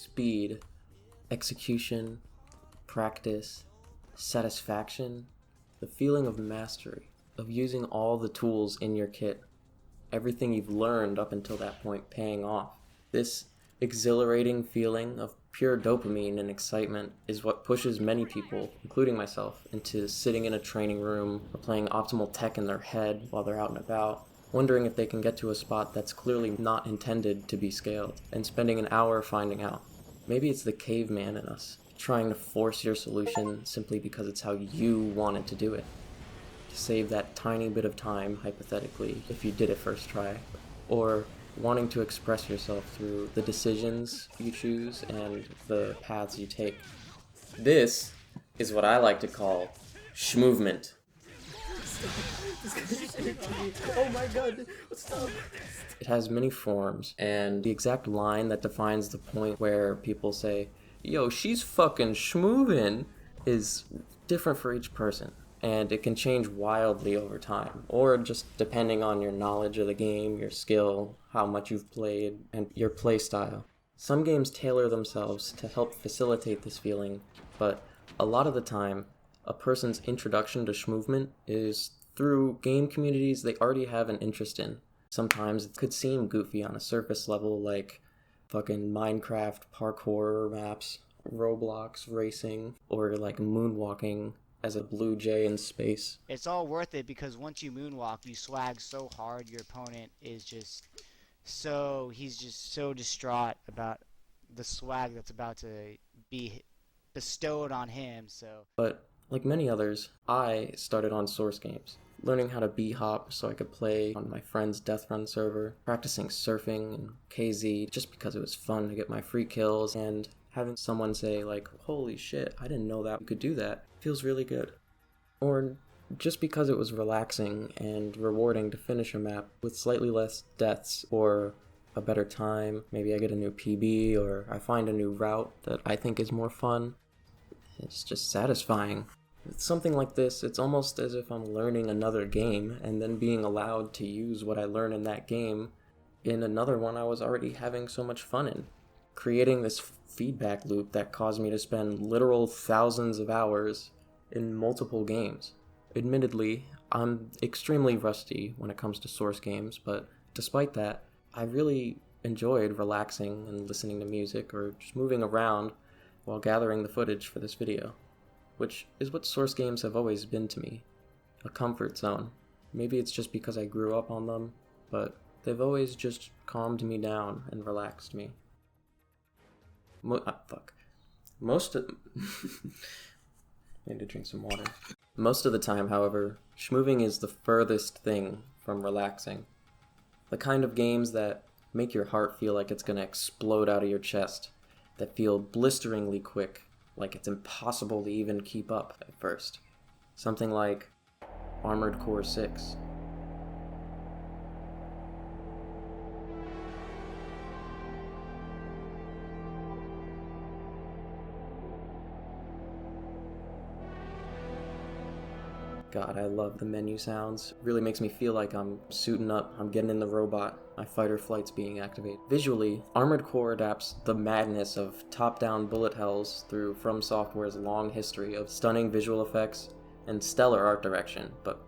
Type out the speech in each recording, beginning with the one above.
speed, execution, practice, satisfaction, the feeling of mastery, of using all the tools in your kit, everything you've learned up until that point paying off. This exhilarating feeling of pure dopamine and excitement is what pushes many people, including myself, into sitting in a training room or playing optimal tech in their head while they're out and about, wondering if they can get to a spot that's clearly not intended to be scaled, and spending an hour finding out. Maybe it's the caveman in us, trying to force your solution simply because it's how you wanted to do it. To save that tiny bit of time, hypothetically, if you did it first try. Or wanting to express yourself through the decisions you choose and the paths you take. This is what I like to call shmovement. Oh my god, stop! It has many forms, and the exact line that defines the point where people say, yo, she's fucking schmovin', is different for each person. And it can change wildly over time, or just depending on your knowledge of the game, your skill, how much you've played, and your play style. Some games tailor themselves to help facilitate this feeling, but a lot of the time, a person's introduction to shmovement is through game communities they already have an interest in. Sometimes it could seem goofy on a surface level, like fucking Minecraft parkour maps, Roblox racing, or like moonwalking as a blue jay in space. It's all worth it because once you moonwalk, you swag so hard, your opponent is just he's just so distraught about the swag that's about to be bestowed on him, so. But like many others, I started on Source games, learning how to b-hop so I could play on my friend's Death Run server, practicing surfing and KZ just because it was fun to get my free kills, and having someone say like, holy shit, I didn't know that you could do that, feels really good. Or just because it was relaxing and rewarding to finish a map with slightly less deaths or a better time. Maybe I get a new PB or I find a new route that I think is more fun. It's just satisfying. With something like this, it's almost as if I'm learning another game and then being allowed to use what I learn in that game in another one I was already having so much fun in. Creating this feedback loop that caused me to spend literal thousands of hours in multiple games. Admittedly, I'm extremely rusty when it comes to Source games, but despite that, I really enjoyed relaxing and listening to music or just moving around while gathering the footage for this video, which is what Source games have always been to me, a comfort zone. Maybe it's just because I grew up on them, but they've always just calmed me down and relaxed me. Most of... I need to drink some water. Most of the time, however, schmoving is the furthest thing from relaxing. The kind of games that make your heart feel like it's gonna explode out of your chest, that feel blisteringly quick, like it's impossible to even keep up at first. Something like Armored Core 6. God, I love the menu sounds. It really makes me feel like I'm suiting up, I'm getting in the robot, my fight or flight's being activated. Visually, Armored Core adapts the madness of top-down bullet hells through From Software's long history of stunning visual effects and stellar art direction, but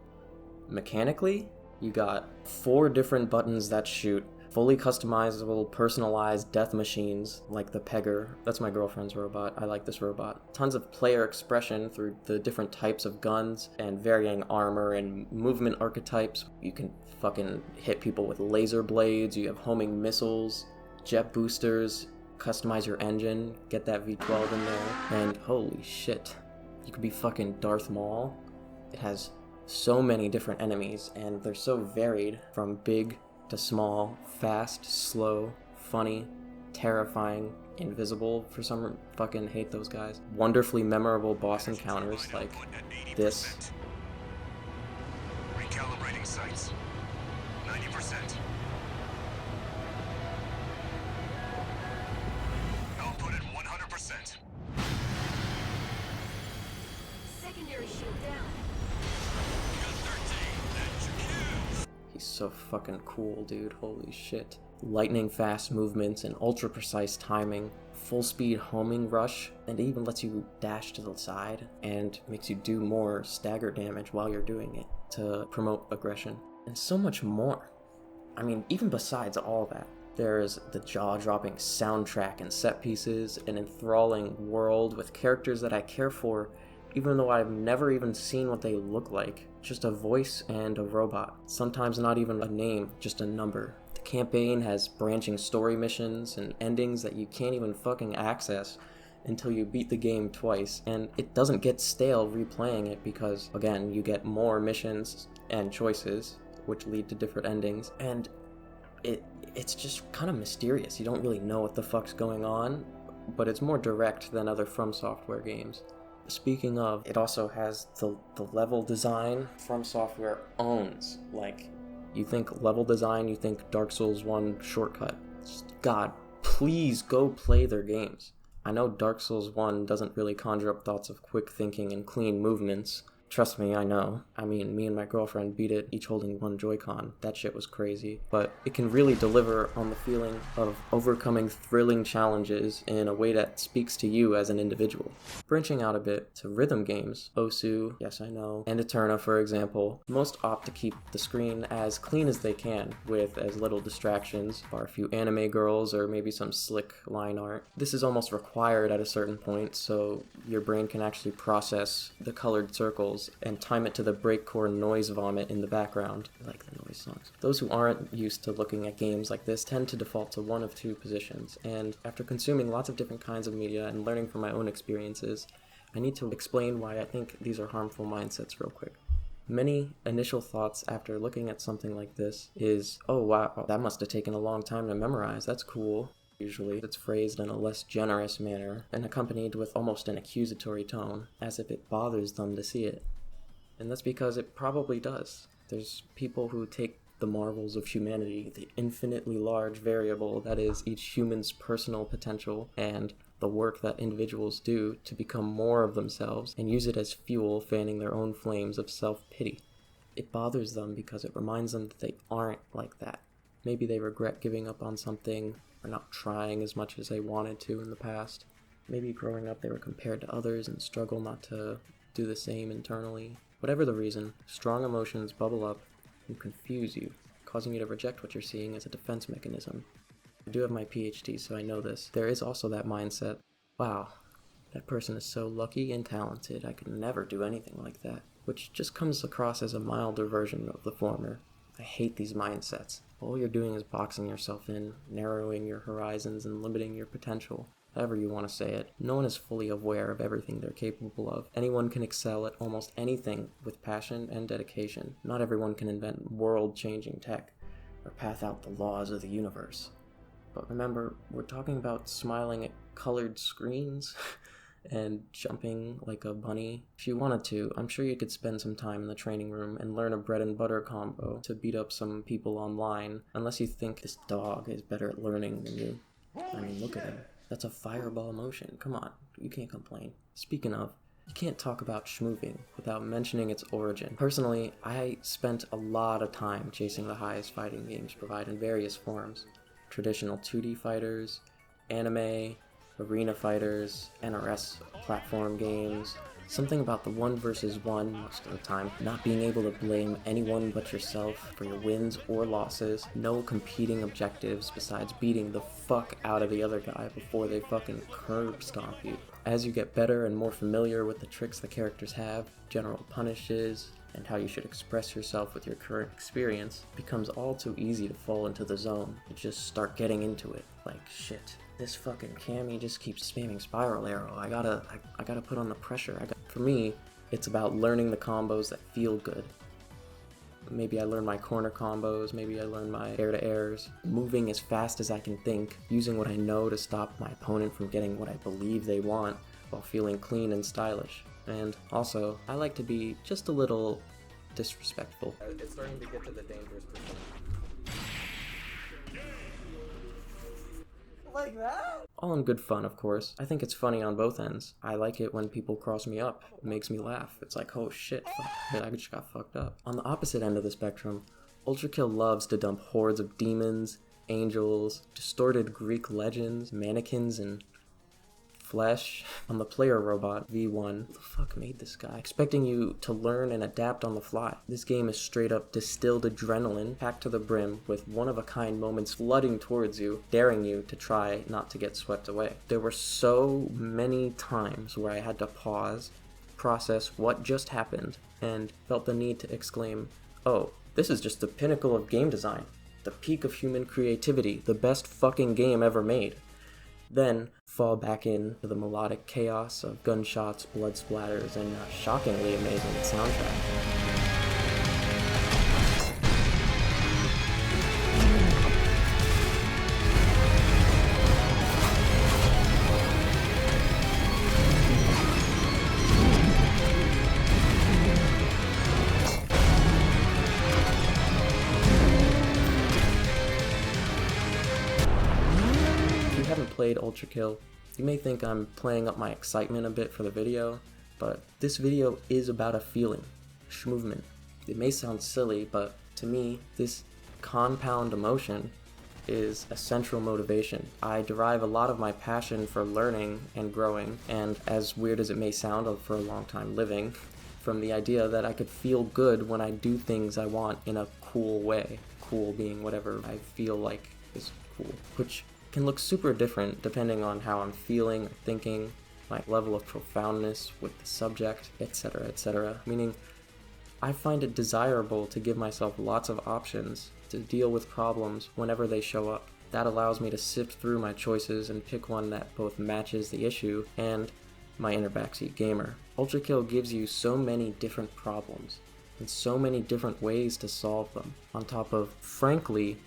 mechanically, you got 4 different buttons that shoot, fully customizable, personalized death machines like the Pegger. That's my girlfriend's robot. I like this robot. Tons of player expression through the different types of guns and varying armor and movement archetypes. You can fucking hit people with laser blades. You have homing missiles, jet boosters, customize your engine, get that V12 in there. And holy shit, you could be fucking Darth Maul. It has so many different enemies and they're so varied, from big to small, fast, slow, funny, terrifying, invisible. For some fucking hate those guys. Wonderfully memorable boss encounters like this. Recalibrating sights. 90%. Output at 100%. Secondary shield down. You got 13. That's your kills. He so fucking cool, dude. Holy shit. Lightning fast movements and ultra precise timing, full speed homing rush, and it even lets you dash to the side and makes you do more stagger damage while you're doing it to promote aggression, and so much more. I mean, even besides all that, there's the jaw-dropping soundtrack and set pieces, an enthralling world with characters that I care for, even though I've never even seen what they look like. Just a voice and a robot. Sometimes not even a name, just a number. The campaign has branching story missions and endings that you can't even fucking access until you beat the game twice, and it doesn't get stale replaying it because, again, you get more missions and choices, which lead to different endings, and it's just kind of mysterious. You don't really know what the fuck's going on, but it's more direct than other From Software games. Speaking of, it also has the level design From Software owns. Like, you think level design, you think Dark Souls 1 shortcut. God, please go play their games. I know Dark Souls 1 doesn't really conjure up thoughts of quick thinking and clean movements. Trust me, I know. I mean, me and my girlfriend beat it, each holding one Joy-Con. That shit was crazy. But it can really deliver on the feeling of overcoming thrilling challenges in a way that speaks to you as an individual. Branching out a bit to rhythm games, Osu, yes I know, and Eterna, for example, most opt to keep the screen as clean as they can, with as little distractions, bar a few anime girls or maybe some slick line art. This is almost required at a certain point, so your brain can actually process the colored circles and time it to the breakcore noise vomit in the background. I like the noise songs. Those who aren't used to looking at games like this tend to default to one of two positions, and after consuming lots of different kinds of media and learning from my own experiences, I need to explain why I think these are harmful mindsets real quick. Many initial thoughts after looking at something like this is, oh wow, that must have taken a long time to memorize, that's cool. Usually, it's phrased in a less generous manner and accompanied with almost an accusatory tone, as if it bothers them to see it. And that's because it probably does. There's people who take the marvels of humanity, the infinitely large variable that is each human's personal potential, and the work that individuals do to become more of themselves, and use it as fuel fanning their own flames of self-pity. It bothers them because it reminds them that they aren't like that. Maybe they regret giving up on something, or not trying as much as they wanted to in the past. Maybe growing up they were compared to others and struggle not to do the same internally. Whatever the reason, strong emotions bubble up and confuse you, causing you to reject what you're seeing as a defense mechanism. I do have my PhD, so I know this. There is also that mindset, wow, that person is so lucky and talented, I could never do anything like that, which just comes across as a milder version of the former. I hate these mindsets. All you're doing is boxing yourself in, narrowing your horizons and limiting your potential. However you want to say it. No one is fully aware of everything they're capable of. Anyone can excel at almost anything with passion and dedication. Not everyone can invent world-changing tech or path out the laws of the universe. But remember, we're talking about smiling at colored screens and jumping like a bunny. If you wanted to, I'm sure you could spend some time in the training room and learn a bread and butter combo to beat up some people online, unless you think this dog is better at learning than you. I mean, look at him. That's a fireball motion. Come on, you can't complain. Speaking of, you can't talk about schmooving without mentioning its origin. Personally, I spent a lot of time chasing the highs fighting games provide in various forms. Traditional 2D fighters, anime, arena fighters, NRS platform games. Something about the 1 versus 1 most of the time, not being able to blame anyone but yourself for your wins or losses, no competing objectives besides beating the fuck out of the other guy before they fucking curb stomp you. As you get better and more familiar with the tricks the characters have, general punishes, and how you should express yourself with your current experience, it becomes all too easy to fall into the zone and just start getting into it. Like, shit, this fucking Cammy just keeps spamming Spiral Arrow. I gotta put on the pressure. For me, it's about learning the combos that feel good. Maybe I learn my corner combos, maybe I learn my air-to-airs, moving as fast as I can think, using what I know to stop my opponent from getting what I believe they want, while feeling clean and stylish. And also, I like to be just a little disrespectful. It's starting to get to the dangerous percent. Like that? All in good fun, of course. I think it's funny on both ends. I like it when people cross me up. It makes me laugh. It's like, oh shit, fuck, I just got fucked up. On the opposite end of the spectrum, Ultra Kill loves to dump hordes of demons, angels, distorted Greek legends, mannequins, and flesh on the player robot V1. Who the fuck made this guy? Expecting you to learn and adapt on the fly. This game is straight up distilled adrenaline packed to the brim with one-of-a-kind moments flooding towards you, daring you to try not to get swept away. There were so many times where I had to pause, process what just happened, and felt the need to exclaim, "Oh, this is just the pinnacle of game design. The peak of human creativity. The best fucking game ever made." Then fall back into the melodic chaos of gunshots, blood splatters, and a shockingly amazing soundtrack. If you haven't played Ultra Kill, you may think I'm playing up my excitement a bit for the video, but this video is about a feeling, schmovement. It may sound silly, but to me, this compound emotion is a central motivation. I derive a lot of my passion for learning and growing, and as weird as it may sound for a long time living, from the idea that I could feel good when I do things I want in a cool way. Cool being whatever I feel like is cool, which can look super different depending on how I'm feeling or thinking, my level of profoundness with the subject, etc., etc. Meaning, I find it desirable to give myself lots of options to deal with problems whenever they show up. That allows me to sift through my choices and pick one that both matches the issue and my inner backseat gamer. Ultra Kill gives you so many different problems and so many different ways to solve them, on top of, frankly,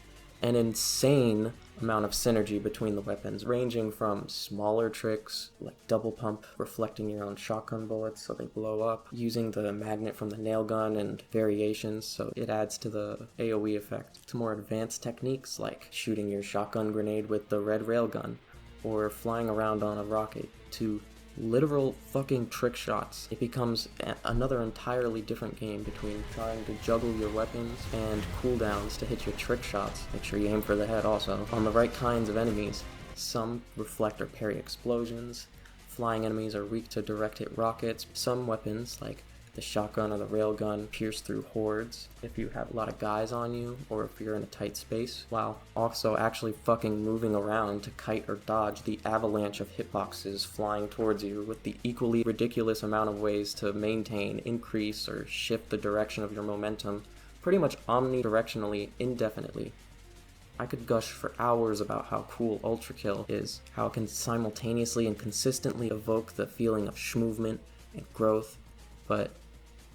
an insane amount of synergy between the weapons, ranging from smaller tricks like double pump, reflecting your own shotgun bullets so they blow up, using the magnet from the nail gun and variations so it adds to the AoE effect, to more advanced techniques like shooting your shotgun grenade with the red railgun, or flying around on a rocket, to literal fucking trick shots. It becomes another entirely different game between trying to juggle your weapons and cooldowns to hit your trick shots. Make sure you aim for the head also, on the right kinds of enemies. Some reflect or parry explosions. Flying enemies are weak to direct hit rockets. Some weapons, like the shotgun or the railgun, pierce through hordes if you have a lot of guys on you or if you're in a tight space, while also actually fucking moving around to kite or dodge the avalanche of hitboxes flying towards you, with the equally ridiculous amount of ways to maintain, increase, or shift the direction of your momentum pretty much omnidirectionally, indefinitely. I could gush for hours about how cool Ultra Kill is, how it can simultaneously and consistently evoke the feeling of schmovement and growth, but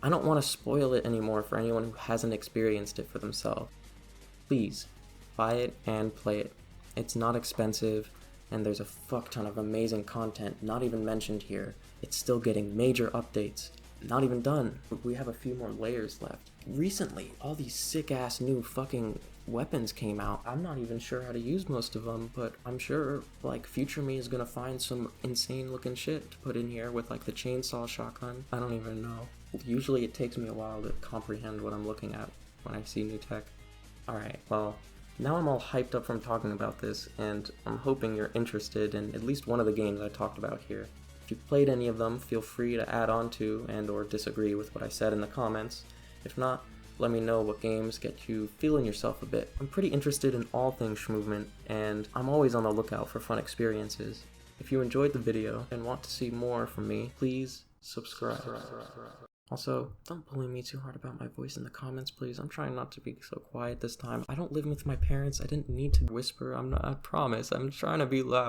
I don't want to spoil it anymore for anyone who hasn't experienced it for themselves. Please, buy it and play it. It's not expensive, and there's a fuck ton of amazing content not even mentioned here. It's still getting major updates. Not even done. We have a few more layers left. Recently, all these sick-ass new fucking weapons came out. I'm not even sure how to use most of them, but I'm sure, like, future me is gonna find some insane-looking shit to put in here with, like, the chainsaw shotgun. I don't even know. Usually it takes me a while to comprehend what I'm looking at when I see new tech. Alright, well, now I'm all hyped up from talking about this, and I'm hoping you're interested in at least one of the games I talked about here. If you've played any of them, feel free to add on to and or disagree with what I said in the comments. If not, let me know what games get you feeling yourself a bit. I'm pretty interested in all things schmovement, and I'm always on the lookout for fun experiences. If you enjoyed the video and want to see more from me, please subscribe. Also, don't bully me too hard about my voice in the comments, please. I'm trying not to be so quiet this time. I don't live with my parents. I didn't need to whisper. I promise. I'm trying to be loud.